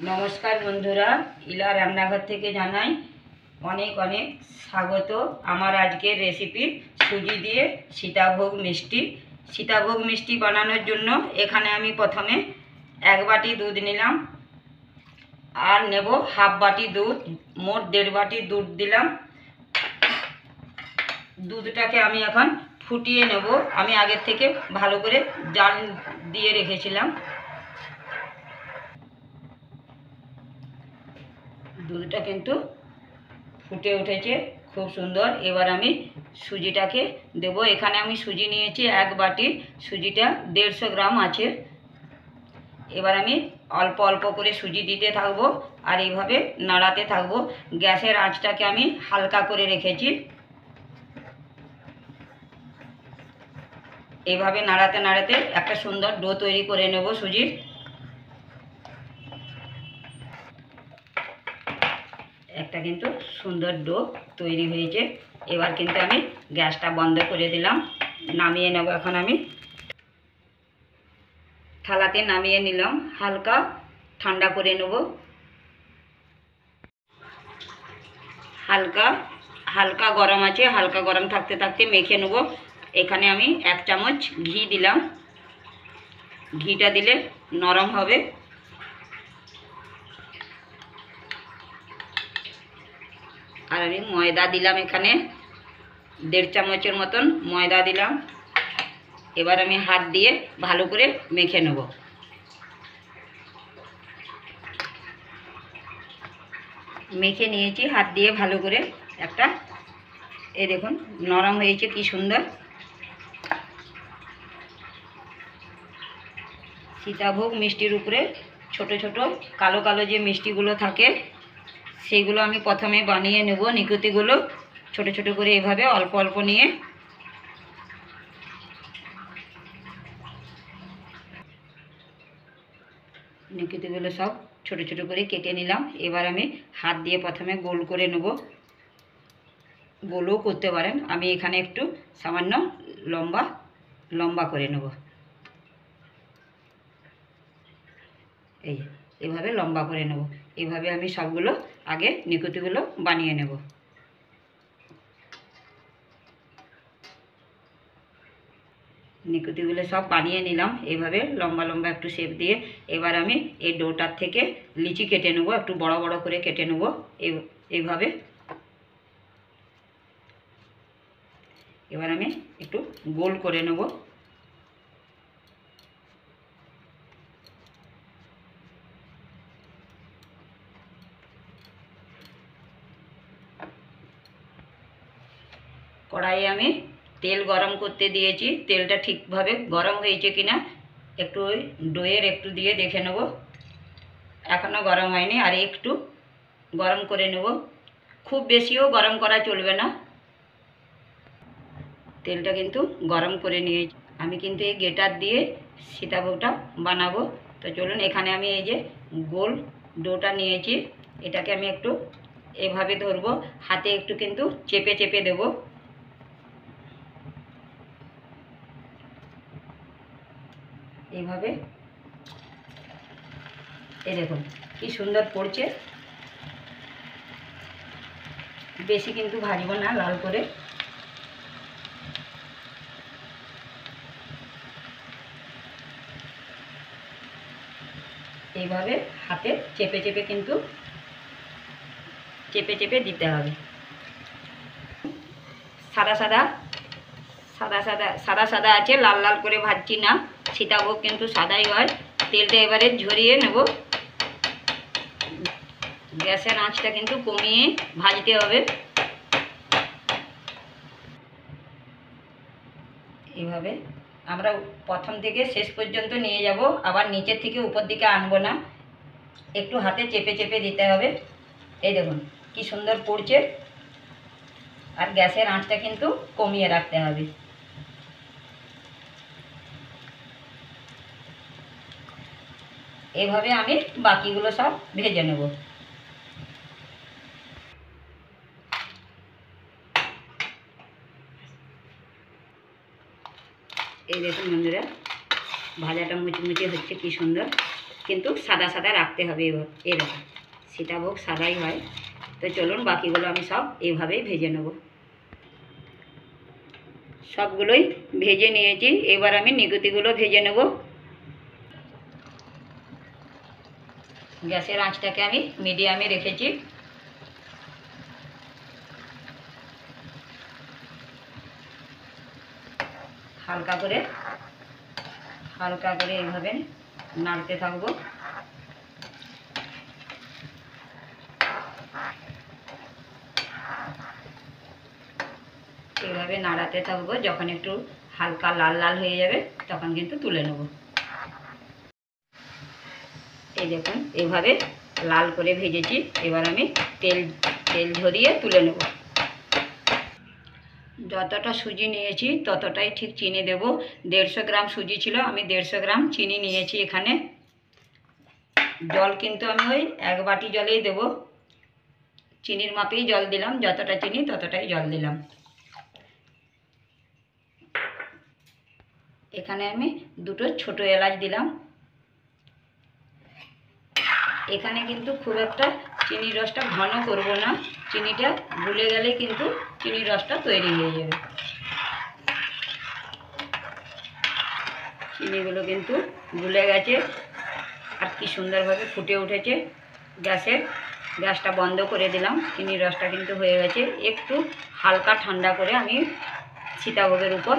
নমস্কার বন্ধুরা, ইলা রান্নাঘর থেকে জানাই অনেক অনেক স্বাগত। আমার আজকের রেসিপি সুজি দিয়ে সীতাভোগ মিষ্টি। সীতাভোগ মিষ্টি বানানোর জন্য এখানে আমি প্রথমে 1 বাটি দুধ নিলাম আর নেব হাফ বাটি দুধ, মোট 1.5 বাটি দুধ দিলাম। দুধটাকে আমি এখন ফুটিয়ে নেব। আমি আগের থেকে ভালো করে জাল দিয়ে রেখেছিলাম। দুধটা কিন্তু ফুটে উঠেছে খুব সুন্দর। এবার আমি সুজিটাকে দেব। এখানে আমি সুজি নিয়েছি 1 বাটি, সুজিটা 150 গ্রাম আছে। এবার আমি অল্প অল্প করে সুজি দিতে থাকবো আর এইভাবে নাড়াতে থাকবো। গ্যাসের আঁচটাকে আমি হালকা করে রেখেছি। এইভাবে নাড়াতে নাড়াতে একটা সুন্দর ডো তৈরি করে নেব সুজির। একটা কিন্তু সুন্দর ডো তৈরি হয়েছে। এবার কিন্তু আমি গ্যাসটা বন্ধ করে দিলাম, নামিয়ে নেব। এখন আমি থালাতে নামিয়ে নিলাম, হালকা ঠান্ডা করে নেব। হালকা হালকা গরম আছে, হালকা গরম থাকতে থাকতে মেখে নেব। এখানে আমি 1 চামচ ঘি দিলাম। ঘিটা দিলে নরম হবে। আর আমি ময়দা দিলাম, এখানে 1.5 চামচের মতন ময়দা দিলাম। এবার আমি হাত দিয়ে ভালো করে মেখে নেব। মেখে নিয়েছি হাত দিয়ে ভালো করে একটা। এই দেখুন নরম হয়েছে কি সুন্দর। সীতাভোগ মিষ্টির উপরে ছোট ছোট কালো কালো যে মিষ্টিগুলো থাকে সেগুলো আমি প্রথমে বানিয়ে নেব। নিকুতিগুলো ছোট ছোট করে এভাবে অল্প অল্প নিয়ে নিকুতিগুলো সব ছোট ছোট করে কেটে নিলাম। এবার আমি হাত দিয়ে প্রথমে গোল করে নেব। গোলও করতে পারেন, আমি এখানে একটু সামান্য লম্বা লম্বা করে নেব। এইভাবে লম্বা করে নেব। এইভাবে আমি সবগুলো আগে নিকুতিগুলো বানিয়ে নেব। নিকুতিগুলো সব বানিয়ে নিলাম এইভাবে লম্বা লম্বা একটু শেপ দিয়ে। এবার আমি এই ডোটার থেকে লিচি কেটে নেব, একটু বড় বড় করে কেটে নেব এইভাবে। এবার আমি একটু গোল করে নেব। কড়াইয়ে আমি তেল গরম করতে দিয়েছি। তেলটা ঠিকভাবে গরম হয়েছে কিনা একটু ওই ডোয়ের একটু দিয়ে দেখে নেব। এখনও গরম হয়নি, আর একটু গরম করে নেব। খুব বেশিও গরম করা চলবে না। তেলটা কিন্তু গরম করে নিয়েছি। আমি কিন্তু এই গ্রেটার দিয়ে সীতাভোগটা বানাবো। তো চলুন, এখানে আমি এই যে গোল ডোটা নিয়েছি, এটাকে আমি একটু এভাবে ধরবো, হাতে একটু কিন্তু চেপে চেপে দেব। এইভাবে এই দেখুন কি সুন্দর পড়ছে। বেশি কিন্তু ভাজবো না, লাল করে। এইভাবে হাতে চেপে চেপে কিন্তু চেপে চেপে দিতে হবে। সাদা সাদা সাদা সাদা সাদা সাদা আছে, লাল লাল করে ভাজছি না। সীতাভোগ কিন্তু সাদাই হয়। তেলটা এবারে ঝরিয়ে নেব। গ্যাসের আঁচটা কিন্তু কমিয়ে ভাজতে হবে। এইভাবে আমরা প্রথম থেকে শেষ পর্যন্ত নিয়ে যাব, আবার নিচের থেকে উপর দিকে আনবো না। একটু হাতে চেপে চেপে দিতে হবে। এই দেখুন কি সুন্দর পড়ছে। আর গ্যাসের আঁচটা কিন্তু কমিয়ে রাখতে হবে। এভাবে আমি বাকিগুলো সব ভেজে নেব। এই দেখুন বন্ধুরা, ভাজাটা মুচমুচে হচ্ছে কি সুন্দর। কিন্তু সাদা সাদা রাখতে হবে। এরকম সীতাভোগ সাদাই হয়। তো চলুন বাকিগুলো আমি সব এইভাবেই ভেজে নেব। সবগুলোই ভেজে নিয়েছি, এবার আমি নিকুতিগুলো ভেজে নেব। গ্যাসের আঁচটাকে আমি মিডিয়ামে রেখেছি। হালকা করে এইভাবে নাড়তে থাকবো। এইভাবে নাড়াতে থাকবো, যখন একটু হালকা লাল লাল হয়ে যাবে তখন কিন্তু তুলে নেব। এই দেখুন এইভাবে লাল করে ভেজেছি, এবার আমি তেল ঝরিয়ে তুলে নেব। যতটা সুজি নিয়েছি ততটাই ঠিক চিনি দেব। 150 গ্রাম সুজি ছিল, আমি 150 গ্রাম চিনি নিয়েছি এখানে। জল কিন্তু আমি ওই 1 বাটি জলেই দেব, চিনির মাপেই জল দিলাম, যতটা চিনি ততটাই জল দিলাম। এখানে আমি 2টো ছোট এলাচ দিলাম। এখানে কিন্তু খুব একটা চিনির রসটা ঘন করব না, চিনিটা গুলে গেলে কিন্তু চিনির রসটা তৈরি হয়ে যাবে। চিনিগুলো কিন্তু গুলে গেছে আর কি সুন্দরভাবে ফুটে উঠেছে। গ্যাসটা বন্ধ করে দিলাম, চিনির রসটা কিন্তু হয়ে গেছে। একটু হালকা ঠান্ডা করে আমি সীতাভোগের উপর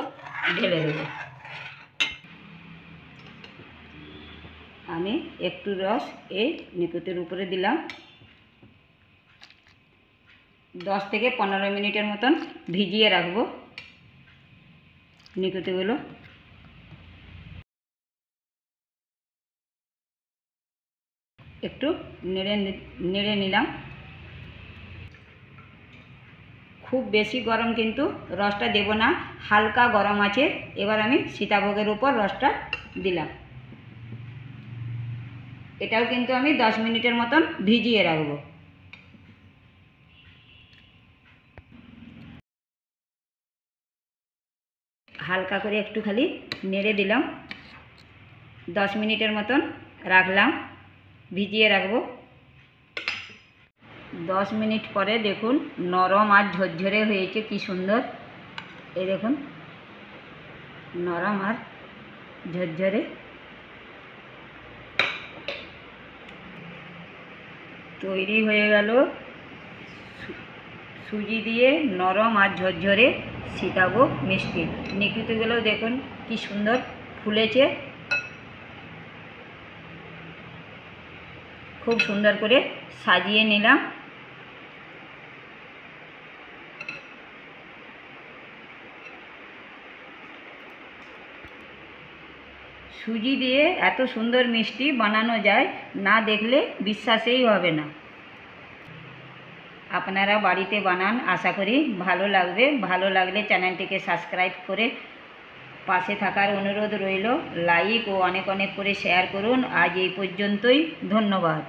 ঢেলে দেব। আমি একটু রস এই নিকুতির উপরে দিলাম। 10 থেকে 15 মিনিটের মতন ভিজিয়ে রাখবো নিকুতিগুলো। একটু নেড়ে নিলাম। খুব বেশি গরম কিন্তু রসটা দেব না, হালকা গরম আছে। এবার আমি সীতাভোগের উপর রসটা দিলাম। এটাও কিন্তু আমি 10 মিনিটের মতন ভিজিয়ে রাখবো। হালকা করে একটু খালি নেড়ে দিলাম। 10 মিনিটের মতন রাখলাম, ভিজিয়ে রাখবো। 10 মিনিট পরে দেখুন নরম আর ঝরঝরে হয়েছে, কি সুন্দর। এই দেখুন নরম আর ঝরঝরে তৈরি হয়ে গেল সুজি দিয়ে নরম আর ঝরঝরে সীতাভোগ মিষ্টি। নিকুতিগুলো দেখুন কি সুন্দর ফুলেছে, খুব সুন্দর করে সাজিয়ে নিলাম। সুজি দিয়ে এত সুন্দর মিষ্টি বানানো যায়, না দেখলে বিশ্বাসই হবে না। আপনারা বাড়িতে বানান, আশা করি ভালো লাগবে। ভালো লাগলে চ্যানেলটিকে সাবস্ক্রাইব করে পাশে থাকার অনুরোধ রইল। লাইক ও অনেক অনেক করে শেয়ার করুন। আজ এই পর্যন্তই, ধন্যবাদ।